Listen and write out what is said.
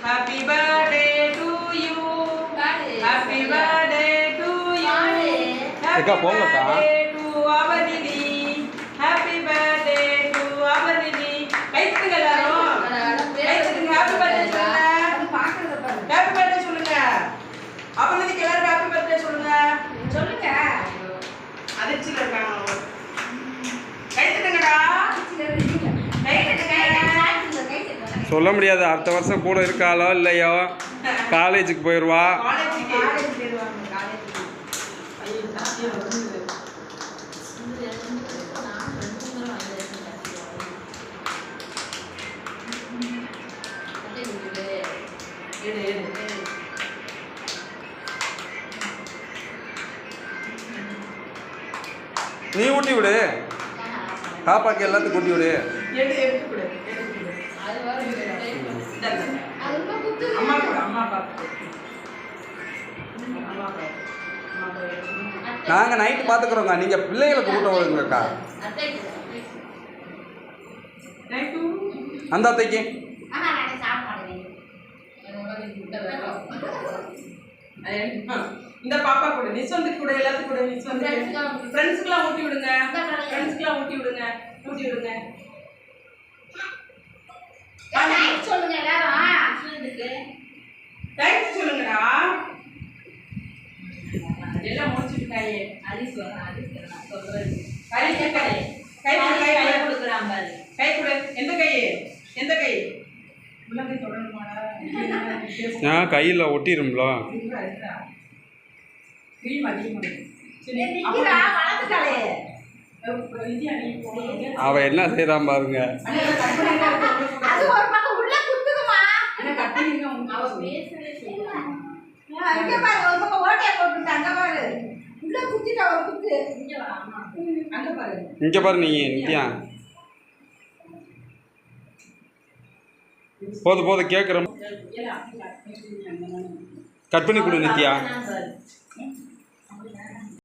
Happy birthday to you. Happy birthday to you. Happy birthday to our Nidhi. Happy birthday to our Nidhi. கைத்துங்க எல்லாரும். கைத்துங்க happy birthday சொல்லுங்க. Happy birthday சொல்லுங்க. அவனுக்கு எல்லாரும் happy birthday சொல்லுங்க. சொல்லுங்க. அதிர்ச்சில இருக்காங்க. கைத்துங்கடா. சொல்ல முடியாது. அடுத்த வருஷம் கூட இருக்காளோ இல்லையோ, காலேஜுக்கு போயிடுவா. நீ ஊட்டி விடு, பாப்பாக்கு எல்லாத்துக்கும் ஊட்டி விடு. நாங்கள் நைட்டு பார்த்துக்குறோங்க, நீங்கள் பிள்ளைகளுக்கு கூட்ட விடுங்கக்கா. அந்த அத்தைக்கு இந்த பாப்பா கூட நிஸ்வந்து கூட எல்லாத்துக்கும் கூட நிஸ்வந்து ஃப்ரெண்ட்ஸ்க்குலாம் ஊட்டி விடுங்க. ஃப்ரெண்ட்ஸ்க்குலாம் ஊட்டி விடுங்க. ஊட்டி விடுங்க. தேங்க்ஸ் சொல்லுங்க எல்லாரும். தேங்க்ஸ் சொல்லுங்கடா. எல்லாம் முடிச்சிட்டாயே. அடி சொல்றேன். கை கொடுக்குறான் பாரு. கை கொடு. எந்த கை? எந்த கை? உள்ளங்கை தொடணுமாடா? நான் கையில் ஒட்டிடும்ல. அவ என்ன செய்யறான் பாருங்க. இங்க பாரு நீ நித்யா. போதும் கேட்குறோம். கட் பண்ணி கொடு நித்யா.